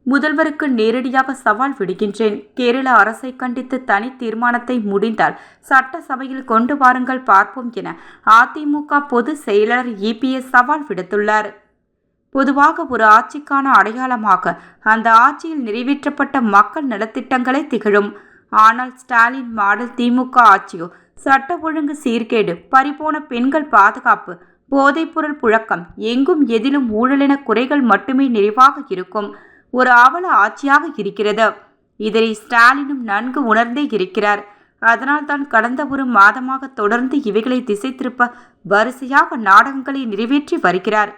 முதல்வருக்கு நேரடியாக சவால் விடுகின்றேன். கேரள அரசை கண்டித்து தனி தீர்மானத்தை முடிந்தால் சட்டசபையில் கொண்டு வாருங்கள் பார்ப்போம் என அதிமுக பொதுச் செயலாளர் இபிஎஸ் சவால் விடுத்துள்ளார். பொதுவாக ஒரு ஆட்சிக்கான அடையாளமாக அந்த ஆட்சியில் நிறைவேற்றப்பட்ட மக்கள் நலத்திட்டங்களே திகழும். ஆனால் ஸ்டாலின் மாடல் திமுக ஆட்சியோ சட்ட ஒழுங்கு சீர்கேடு, பறிபோன பெண்கள் பாதுகாப்பு, போதைப்பொருள் புழக்கம், எங்கும் எதிலும் ஊழலென குறைகள் மட்டுமே நிறைவாக இருக்கும் ஒரு அவல ஆட்சியாக இருக்கிறது. இதனை ஸ்டாலினும் நன்கு உணர்ந்தே இருக்கிறார். அதனால் தான் கடந்த ஒரு மாதமாக தொடர்ந்து இவைகளை திசை திருப்ப வரிசையாக நாடகங்களை நிறைவேற்றி வருகிறார்.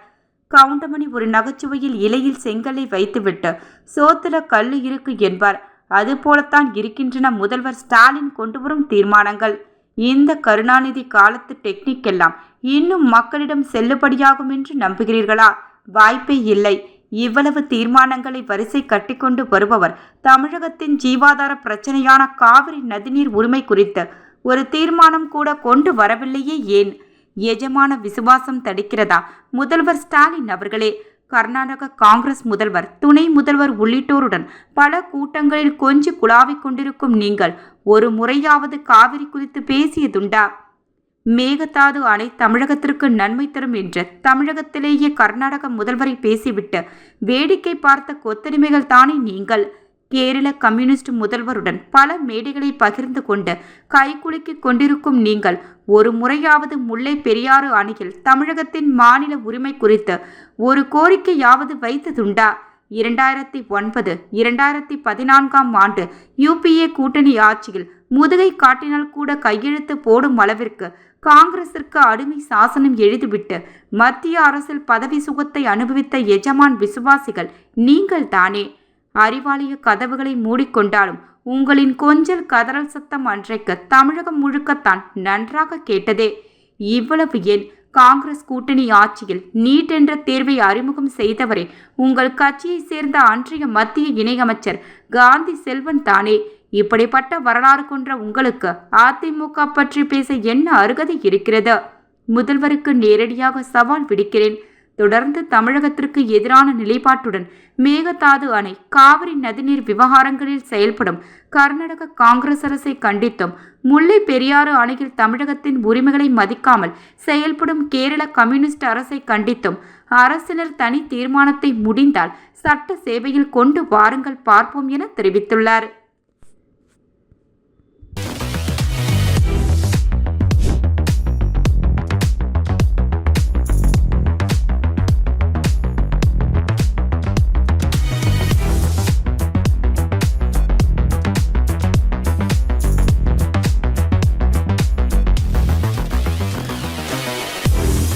கவுண்டமணி ஒரு நகைச்சுவையில் இலையில் செங்கல்லை வைத்துவிட்டு சோத்துல கல்லு இருக்கு என்பார். அதுபோலத்தான் இருக்கின்றன முதல்வர் ஸ்டாலின் கொண்டு வரும் தீர்மானங்கள். இந்த கருணாநிதி காலத்து டெக்னிக் எல்லாம் இன்னும் மக்களிடம் செல்லுபடியாகும் என்று நம்புகிறீர்களா? வாய்ப்பே இல்லை. இவ்வளவு தீர்மானங்களை வரிசை கட்டிக்கொண்டு வருபவர் தமிழகத்தின் ஜீவாதார பிரச்சனையான காவிரி நதிநீர் உரிமை குறித்து ஒரு தீர்மானம் கூட கொண்டு வரவில்லையே ஏன்? எஜமான விசுவாசம் தடுக்கிறதா முதல்வர் ஸ்டாலின் அவர்களே? கர்நாடக காங்கிரஸ் முதல்வர், துணை முதல்வர் உள்ளிட்டோருடன் பல கூட்டங்களில் கொஞ்சி குழாவிக் கொண்டிருக்கும் நீங்கள் ஒரு முறையாவது காவிரி குறித்து பேசியதுண்டா? மேகதாது அணை தமிழகத்திற்கு நன்மை தரும் என்று தமிழகத்திலேயே கர்நாடக முதல்வரை பேசிவிட்டு வேடிக்கை பார்த்த கொத்தடிமைகள் தானே நீங்கள். கேரள கம்யூனிஸ்ட் முதல்வருடன் பல மேடைகளை பகிர்ந்து கொண்டு கைகுலுக்கிக் கொண்டிருக்கும் நீங்கள் ஒரு முறையாவது முல்லை பெரியாறு அணையில் தமிழகத்தின் மாநில உரிமை குறித்து ஒரு கோரிக்கையாவது வைத்ததுண்டா? 2009, 2014 ஆண்டு யுபிஏ கூட்டணி ஆட்சியில் முதுகை காட்டினால் கூட கையெழுத்து போடும் அளவிற்கு காங்கிரசிற்கு அடிமை சாசனம் எழுதிவிட்டு மத்திய அரசில் பதவி சுகத்தை அனுபவித்த எஜமான் விசுவாசிகள் நீங்கள் தானே. அறிவாலய கதவுகளை மூடிக்கொண்டாலும் உங்களின் கொஞ்சல் கதறல் சத்தம் அன்றைக்கு தமிழகம் முழுக்கத்தான் நன்றாக கேட்டதே. இவ்வளவு ஏன்? காங்கிரஸ் கூட்டணி ஆட்சியில் நீட் என்ற தேர்வை அறிமுகம் செய்தவரே உங்கள் கட்சியை சேர்ந்த அன்றைய மத்திய இணையமைச்சர் காந்தி செல்வன் தானே. இப்படிப்பட்ட வரலாறு கொன்ற உங்களுக்கு அதிமுக பற்றி பேச என்ன அருகதை இருக்கிறது? முதல்வருக்கு நேரடியாக சவால் விடுக்கிறேன். தொடர்ந்து தமிழகத்திற்கு எதிரான நிலைப்பாட்டுடன் மேகதாது அணை, காவிரி நதிநீர் விவகாரங்களில் செயல்படும் கர்நாடக காங்கிரஸ் அரசை கண்டித்தும், முல்லை பெரியாறு அணையில் தமிழகத்தின் உரிமைகளை மதிக்காமல் செயல்படும் கேரள கம்யூனிஸ்ட் அரசை கண்டித்தும் அரசினர் தனி தீர்மானத்தை முடிந்தால் சட்ட சேவையில் கொண்டு வாருங்கள் பார்ப்போம் என தெரிவித்துள்ளார்.